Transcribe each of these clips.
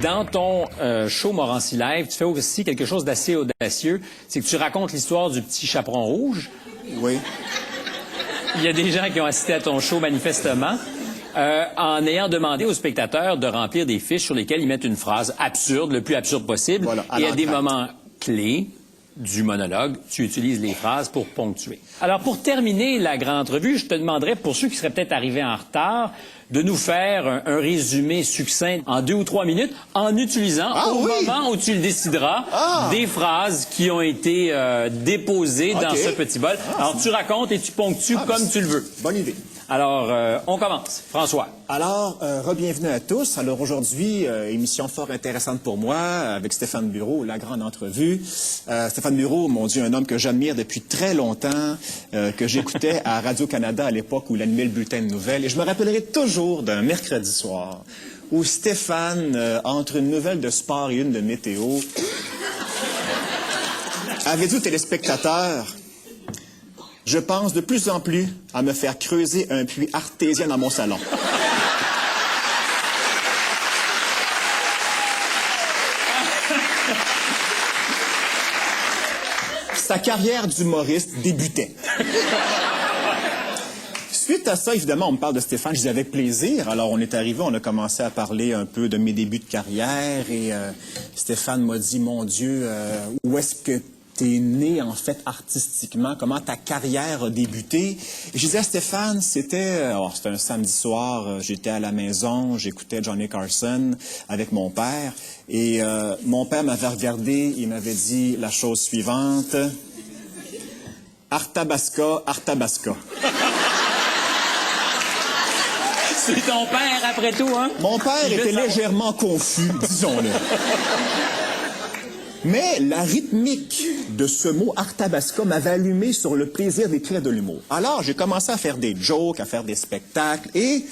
Dans ton show Morancy Live, tu fais aussi quelque chose d'assez audacieux. C'est que tu racontes l'histoire du petit chaperon rouge. Oui. Il y a des gens qui ont assisté à ton show, manifestement, en ayant demandé aux spectateurs de remplir des fiches sur lesquelles ils mettent une phrase absurde, le plus absurde possible. Voilà, Et à des moments clés du monologue, tu utilises les phrases pour ponctuer. Alors, pour terminer la grande entrevue, je te demanderais, pour ceux qui seraient peut-être arrivés en retard, de nous faire un résumé succinct en 2 ou 3 minutes en utilisant, moment où tu le décideras, des phrases qui ont été déposées dans ce petit bol. Alors, tu racontes et tu ponctues comme tu le veux. Bonne idée. Alors, on commence. François. Alors, re-bienvenue à tous. Alors aujourd'hui, émission fort intéressante pour moi avec Stéphane Bureau, la grande entrevue. Stéphane Bureau, mon Dieu, un homme que j'admire depuis très longtemps, que j'écoutais à Radio-Canada à l'époque où il animait le bulletin de nouvelles. Et je me rappellerai toujours d'un mercredi soir où Stéphane, entre une nouvelle de sport et une de météo, avait dit aux téléspectateurs: je pense de plus en plus à me faire creuser un puits artésien dans mon salon. Sa carrière d'humoriste débutait. Suite à ça, évidemment, on me parle de Stéphane, je disais avec plaisir. Alors, on est arrivé, on a commencé à parler un peu de mes débuts de carrière et Stéphane m'a dit, mon Dieu, où est-ce que t'es né, en fait, artistiquement? Comment ta carrière a débuté? Et je disais à Stéphane, c'était un samedi soir, j'étais à la maison, j'écoutais Johnny Carson avec mon père. Et mon père m'avait regardé, il m'avait dit la chose suivante: Arthabasca, Arthabasca. C'est ton père, après tout, hein? Mon père était légèrement confus, disons-le. Mais la rythmique de ce mot Arthabasca m'avait allumé sur le plaisir d'écrire de l'humour. Alors, j'ai commencé à faire des jokes, à faire des spectacles et,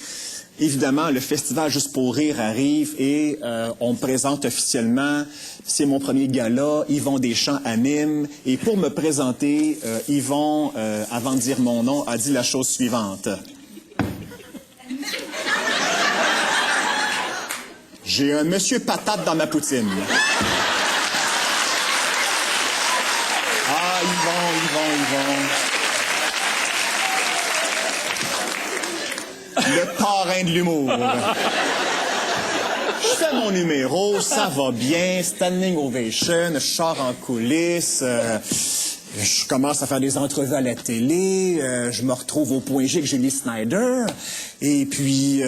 évidemment, le festival Juste pour rire arrive et on me présente officiellement. C'est mon premier gala. Yvon Deschamps anime. Et pour me présenter, Yvon, avant de dire mon nom, a dit la chose suivante: j'ai un monsieur patate dans ma poutine. Ah, Yvon. Le parrain de l'humour. Je fais mon numéro, ça va bien, standing ovation, je sors en coulisses, je commence à faire des entrevues à la télé, je me retrouve au Point G avec Julie Snyder, et puis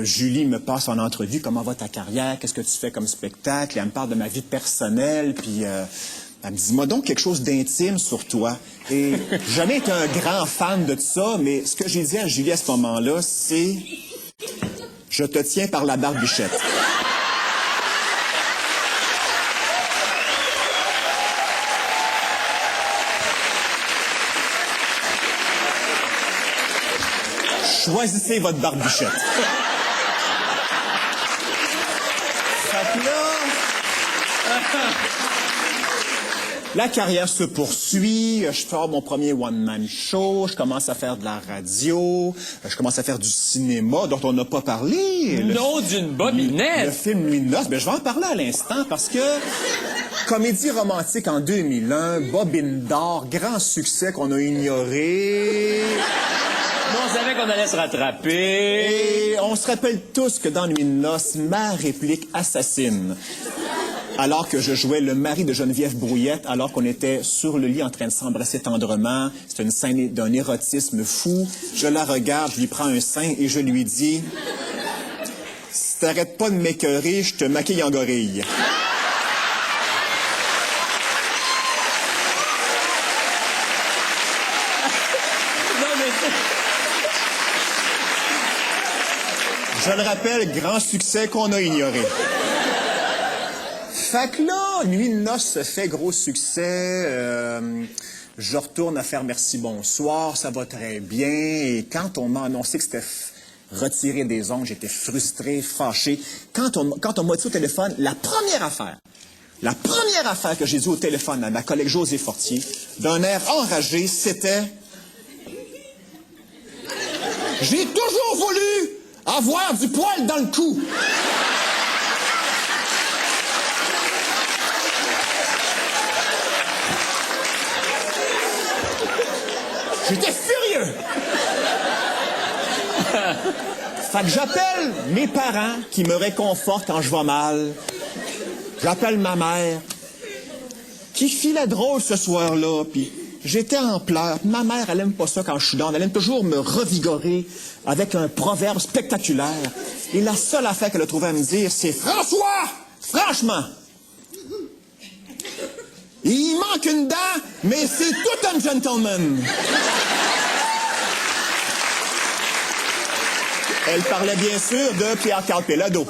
Julie me passe en entrevue, comment va ta carrière, qu'est-ce que tu fais comme spectacle, et elle me parle de ma vie personnelle, puis elle me dit, dis-moi donc quelque chose d'intime sur toi. Et j'ai jamais été un grand fan de ça, mais ce que j'ai dit à Julie à ce moment-là, c'est: je te tiens par la barbichette. Choisissez votre barbichette. Fait que là, la carrière se poursuit, je sors mon premier one-man show, je commence à faire de la radio, je commence à faire du cinéma dont on n'a pas parlé. Non, d'une bobinette! Le film Nuit de noces, je vais en parler à l'instant parce que comédie romantique en 2001, Bobine d'or, grand succès qu'on a ignoré. On savait qu'on allait se rattraper. Et on se rappelle tous que dans Nuit de noces, ma réplique assassine, alors que je jouais le mari de Geneviève Brouillette, alors qu'on était sur le lit en train de s'embrasser tendrement. C'est une scène d'un érotisme fou. Je la regarde, je lui prends un sein et je lui dis: si t'arrêtes pas de m'écœurer, je te maquille en gorille. Je le rappelle, grand succès qu'on a ignoré. Fait que là, Nuit de noces se fait gros succès. Je retourne à faire Merci Bonsoir, ça va très bien. Et quand on m'a annoncé que c'était retiré des ondes, j'étais frustré, fâché. Quand on m'a dit au téléphone, la première affaire que j'ai dit au téléphone à ma collègue José Fortier, d'un air enragé, c'était: j'ai toujours voulu avoir du poil dans le cou. Fait que j'appelle mes parents qui me réconfortent quand je vais mal. J'appelle ma mère, qui filait drôle ce soir-là, puis j'étais en pleurs. Ma mère, elle aime pas ça quand je suis down. Elle aime toujours me revigorer avec un proverbe spectaculaire. Et la seule affaire qu'elle a trouvé à me dire, c'est « François, franchement, il manque une dent, mais c'est tout un gentleman. » Elle parlait bien sûr de Pierre-Carl Péladeau.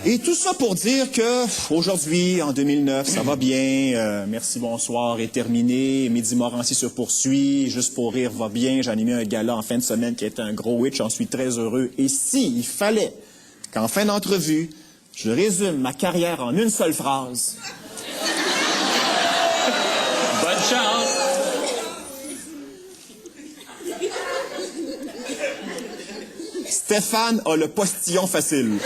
Et tout ça pour dire que aujourd'hui, en 2009, ça va bien. Merci, bonsoir est terminé. Midi Morancy se poursuit. Juste pour rire va bien. J'ai animé un gala en fin de semaine qui a été un gros hit. J'en suis très heureux. Et si il fallait qu'en fin d'entrevue, je résume ma carrière en une seule phrase. Bonne chance! Stéphane a le postillon facile.